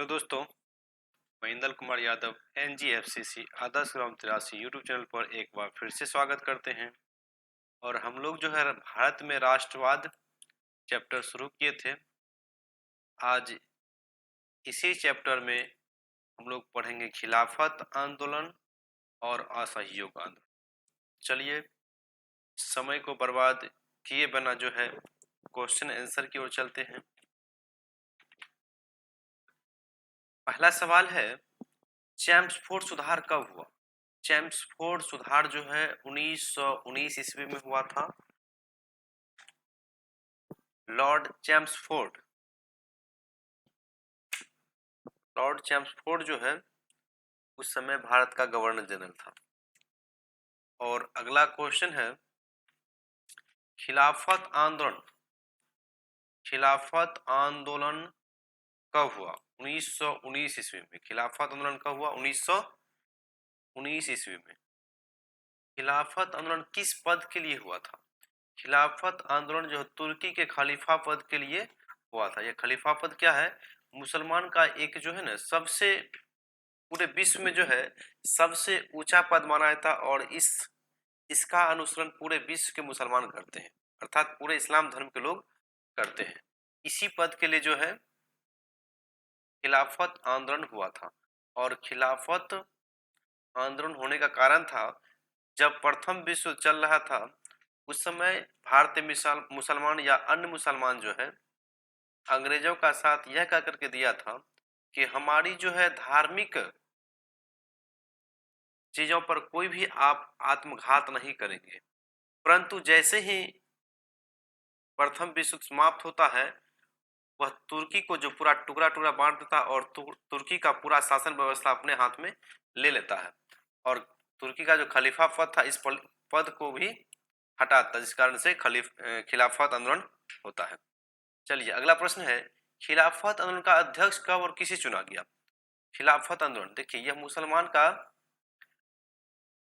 Hello दोस्तों, मैं Indal Kumar Yadav एनजीएफसीसी Adarsh Gram 83 YouTube channel पर एक बार फिर से स्वागत करते हैं। और हम लोग जो है भारत में राष्ट्रवाद चैप्टर शुरू किए थे। आज इसी चैप्टर में हम लोग पढ़ेंगे खिलाफत आंदोलन और असहयोग आंदोलन। चलिए समय को बर्बाद किए बिना जो है क्वेश्चन आंसर की ओर चलते हैं। पहला सवाल है, चैम्सफोर्ड सुधार कब हुआ? चैम्सफोर्ड सुधार जो है 1919 ईस्वी में हुआ था। लॉर्ड चैम्सफोर्ड जो है उस समय भारत का गवर्नर जनरल था। और अगला क्वेश्चन है, खिलाफत आंदोलन कब हुआ? 1919 ईस्वी में। खिलाफत आंदोलन कब हुआ? 1919 ईस्वी में। खिलाफत आंदोलन किस पद के लिए हुआ था? खिलाफत आंदोलन जो है तुर्की के खलीफा पद के लिए हुआ था। यह खलीफा पद क्या है? मुसलमान का एक जो है ना सबसे पूरे विश्व में जो है सबसे ऊंचा पद माना जाता, और इसका अनुसरण पूरे विश्व के मुसलमान करते हैं, अर्थात पूरे इस्लाम धर्म के लोग करते हैं। इसी पद के लिए जो है खिलाफत आंदोलन हुआ था। और खिलाफत आंदोलन होने का कारण था, जब प्रथम विश्व चल रहा था उस समय भारतीय मुसलमान या अन्य मुसलमान जो है अंग्रेजों का साथ यह कह करके दिया था कि हमारी जो है धार्मिक चीजों पर कोई भी आप आत्मघात नहीं करेंगे। परंतु जैसे ही प्रथम विश्व समाप्त होता है, वह तुर्की को जो पूरा टुकड़ा टुकड़ा बांट देता और तुर्की का पूरा शासन व्यवस्था अपने हाथ में ले लेता है, और तुर्की का जो खलीफा पद था इस पद को भी हटाता, जिस कारण से खिलाफत आंदोलन होता है। चलिए अगला प्रश्न है, खिलाफत आंदोलन का अध्यक्ष कब और किसे चुना गया? खिलाफत आंदोलन, देखिए यह मुसलमान का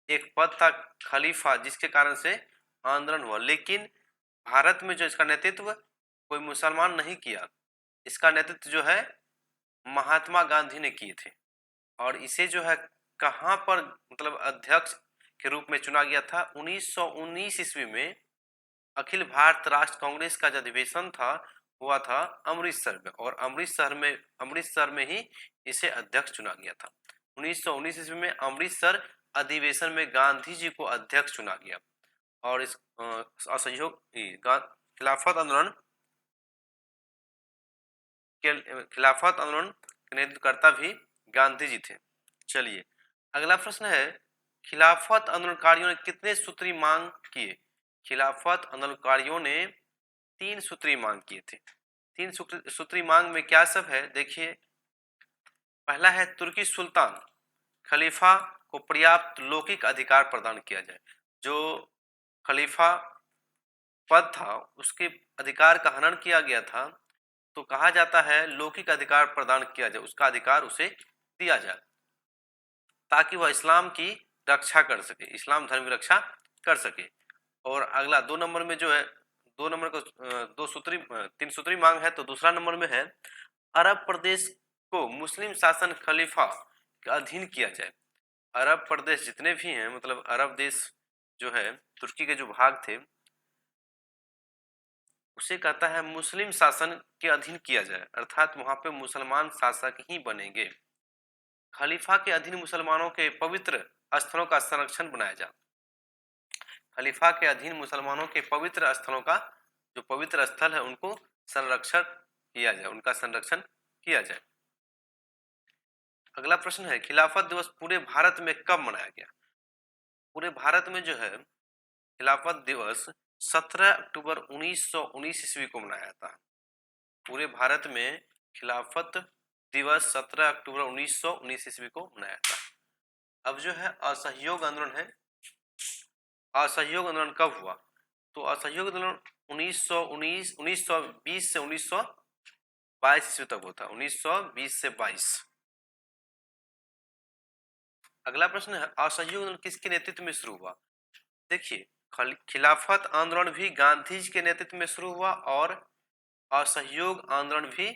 एक पद था खलीफा, जिसके कारण से आंदोलन हुआ। लेकिन भारत में जो इसका नेतृत्व कोई मुसलमान नहीं किया, इसका नेतृत्व जो है महात्मा गांधी ने किए थे। और इसे जो है कहां पर मतलब अध्यक्ष के रूप में चुना गया था? 1919 ईस्वी में अखिल भारत राष्ट्र कांग्रेस का जो अधिवेशन था हुआ था अमृतसर में, और अमृतसर में ही इसे अध्यक्ष चुना गया था। 1919 ईस्वी में अमृतसर अधिवेशन में गांधी जी को अध्यक्ष चुना गया। और इस असहयोग खिलाफत आंदोलन के नेतृत्वकर्ता भी गांधी जी थे। चलिए अगला प्रश्न है, खिलाफत आंदोलनकारियों ने कितने सूत्री मांग किए? खिलाफत आंदोलनकारियों ने 3 सूत्री मांग किए थे। 3 सूत्री मांग में क्या सब है देखिए। पहला है, तुर्की सुल्तान खलीफा को पर्याप्त लौकिक अधिकार प्रदान किया जाए। जो खलीफा पद था उसके अधिकार का हनन किया गया था, तो कहा जाता है लौकिक अधिकार प्रदान किया जाए, उसका अधिकार उसे दिया जाए, ताकि वह इस्लाम की रक्षा कर सके, इस्लाम धर्म की रक्षा कर सके। और अगला 2 नंबर में जो है 2 नंबर को 3 सूत्री मांग है, तो दूसरा नंबर में है, अरब प्रदेश को मुस्लिम शासन खलीफा के अधीन किया जाए। अरब प्रदेश जितने भी हैं, मतलब अरब देश जो है तुर्की के जो भाग थे, उसे कहता है मुस्लिम शासन के अधीन किया जाए, अर्थात वहां पे मुसलमान शासक ही बनेंगे। खलीफा के अधीन मुसलमानों के पवित्र स्थलों का संरक्षण बनाया जाए। खलीफा के अधीन मुसलमानों के पवित्र स्थलों का जो पवित्र स्थल है उनको संरक्षण किया जाए, उनका संरक्षण किया जाए। अगला प्रश्न है, खिलाफत दिवस पूरे भारत में कब मनाया गया? पूरे भारत में जो है खिलाफत दिवस 17 अक्टूबर 1919 ईस्वी को मनाया जाता है। पूरे भारत में खिलाफत दिवस 17 अक्टूबर 1919 ईस्वी को मनाया जाता है। अब जो है असहयोग आंदोलन है। असहयोग आंदोलन कब हुआ? तो असहयोग आंदोलन 1920 से 1922 ईस्वी तक होता है। 1920 से 22। अगला प्रश्न है, असहयोग आंदोलन किसके नेतृत्व में शुरू हुआ? देखिए खिलाफत आंदोलन भी गांधी जी के नेतृत्व में शुरू हुआ, और असहयोग आंदोलन भी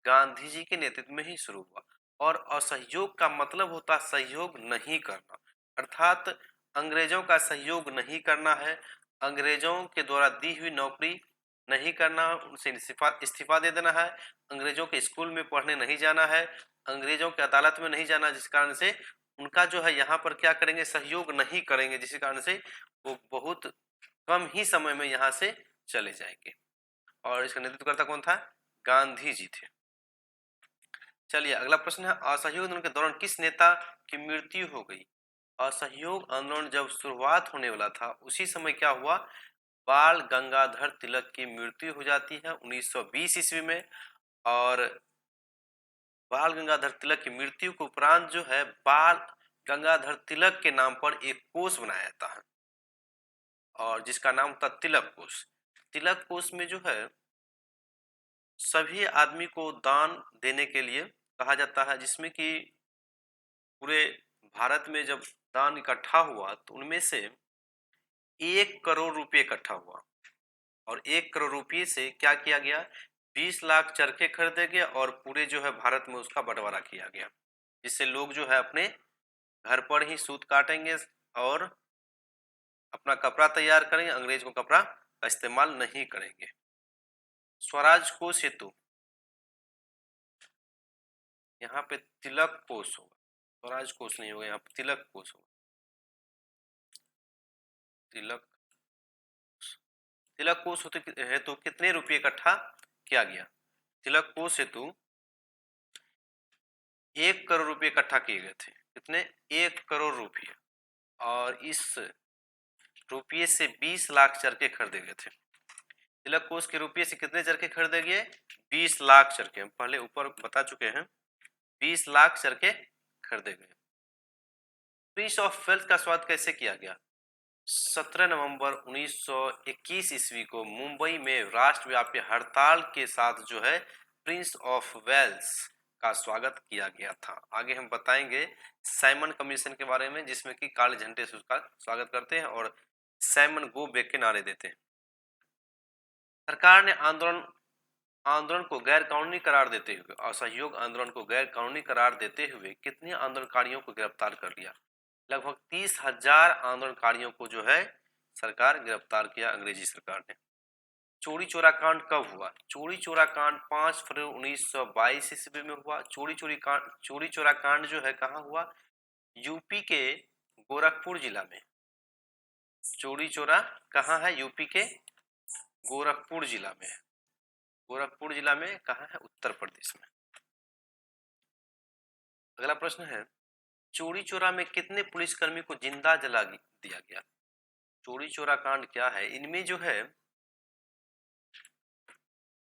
गांधी जी के नेतृत्व में ही शुरू हुआ। और असहयोग का मतलब होता है सहयोग नहीं करना, अर्थात अंग्रेजों का सहयोग नहीं करना है, अंग्रेजों के द्वारा दी हुई नौकरी नहीं करना, उनसे इस्तीफा दे देना है, अंग्रेजों के स्कूल में पढ़ने नहीं जाना है, अंग्रेजों की अदालत में नहीं जाना, जिस कारण से उनका जो है यहाँ पर क्या करेंगे, सहयोग नहीं करेंगे, जिस कारण से वो बहुत कम ही समय में यहाँ से चले जाएंगे। और इसका नेतृत्व करता कौन था, गांधी जी थे। चलिए अगला प्रश्न है, असहयोग आंदोलन के दौरान किस नेता की मृत्यु हो गई। असहयोग आंदोलन जब शुरुआत होने वाला था उसी समय क्या हुआ, बाल गंगाधर तिलक की मृत्यु हो जाती है 1920 ईस्वी में। और बाल गंगाधर तिलक की मृत्यु के उपरांत जो है बाल गंगाधर तिलक के नाम पर एक कोष बनाया जाता है, और जिसका नाम था तिलक कोष। तिलक कोष में जो है सभी आदमी को दान देने के लिए कहा जाता है, जिसमें कि पूरे भारत में जब दान इकट्ठा हुआ तो उनमें से 1 करोड़ रुपये इकट्ठा हुआ, और 1 करोड़ रुपये से क्या किया गया, 20 लाख चरखे खरीदे गए और पूरे जो है भारत में उसका बंटवारा किया गया, जिससे लोग जो है अपने घर पर ही सूत काटेंगे और अपना कपड़ा तैयार करेंगे, अंग्रेज को कपड़ा का इस्तेमाल नहीं करेंगे। स्वराज कोष हेतु यहाँ पे तिलक कोष होगा, स्वराज कोष नहीं होगा, यहाँ पे तिलक कोष होगा। तिलक कोष हेतु कितने रुपये इकट्ठा किया गया, तिलक कोष हेतु 1 करोड़ रुपये इकट्ठा किए गए थे। कितने, 1 करोड़ रुपये, और इस रुपये से 20 लाख चरखे खरीदे गए थे। तिलक कोष के रुपये से कितने चरखे खरीदे गए, 20 लाख चरखे, हम पहले ऊपर बता चुके हैं, 20 लाख चरखे खरीदे गए। प्रिंस ऑफ वेल्स का स्वागत कैसे किया गया, 17 नवंबर 1921 ईस्वी को मुंबई में राष्ट्रव्यापी हड़ताल के साथ जो है प्रिंस ऑफ वेल्स का स्वागत किया गया था। आगे हम बताएंगे साइमन कमीशन के बारे में, जिसमें कि काले झंडे से उसका स्वागत करते हैं और साइमन गो बैक के नारे देते हैं। सरकार ने आंदोलन को गैर कानूनी करार देते हुए, असहयोग आंदोलन को गैर कानूनी करार देते हुए कितने आंदोलनकारियों को गिरफ्तार कर लिया, लगभग 30,000 आंदोलनकारियों को जो है सरकार गिरफ्तार किया, अंग्रेजी सरकार ने। चोरी चोरा कांड कब हुआ, चोरी चोरा कांड 5 फरवरी 1922 ईस्वी में हुआ। चोरी चोरा कांड जो है कहाँ हुआ, यूपी के गोरखपुर जिला में। चोरी चोरा कहाँ है, यूपी के गोरखपुर जिला में है। गोरखपुर जिला में कहाँ है, उत्तर प्रदेश में। अगला प्रश्न है, चोरी चोरा में कितने पुलिसकर्मी को जिंदा जला दिया गया। चोरी चोरा कांड क्या है, इनमें जो है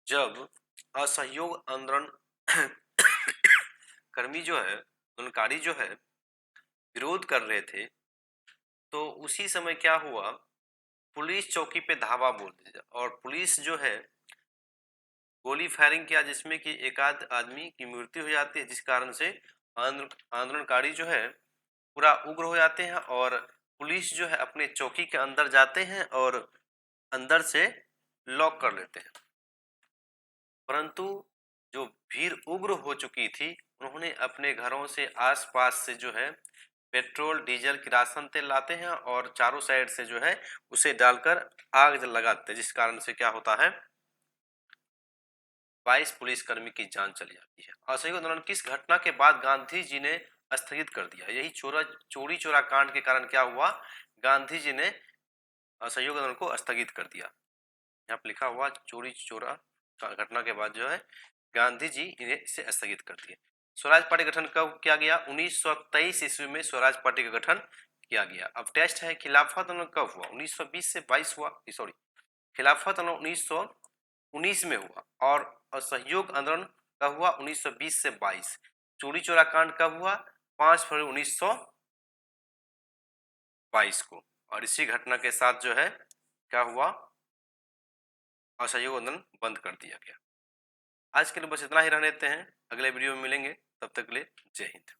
जब असहयोग आंदोलन कर्मी जो है, आंदोलनकारी जो है विरोध कर रहे थे, तो उसी समय क्या हुआ, पुलिस चौकी पे धावा बोल दिया और पुलिस जो है गोली फायरिंग किया, जिसमें कि एक आध आदमी की मृत्यु हो जाती है, जिस कारण से आंदोलनकारी जो है पूरा उग्र हो जाते हैं और पुलिस जो है अपने चौकी के अंदर जाते हैं और अंदर से लॉक कर लेते हैं। परंतु जो भीड़ उग्र हो चुकी थी, उन्होंने अपने घरों से आसपास से जो है पेट्रोल डीजल किरासन तेल लाते हैं और चारों साइड से जो है उसे डालकर आग लगाते हैं, जिस कारण से क्या होता है, 22 पुलिसकर्मी की जान चली जाती है। असहयोग आंदोलन किस घटना के बाद गांधी जी ने स्थगित कर दिया, यही चोरी चोरा कांड के कारण क्या हुआ, गांधी जी ने असहयोग आंदोलन को स्थगित कर दिया। यहाँ पर लिखा हुआ चोरी चोरा घटना के बाद जो है गांधी जी इसे स्थगित कर दिए। स्वराज पार्टी गठन कब किया गया, 1923 ईस्वी में स्वराज पार्टी का गठन किया गया। अब टेस्ट है, खिलाफत आंदोलन कब हुआ, 1920 से 22 हुआ, सॉरी खिलाफत आंदोलन 1919 में हुआ, और असहयोग आंदोलन कब हुआ, 1920 से 22। चोरी चोरा कांड कब हुआ, 5 फरवरी 1922 को, और इसी घटना के साथ जो है क्या हुआ, असहयोग आंदोलन बंद कर दिया गया। आज के लिए बस इतना ही रहने देते हैं, अगले वीडियो में मिलेंगे, तब तक के लिए जय हिंद।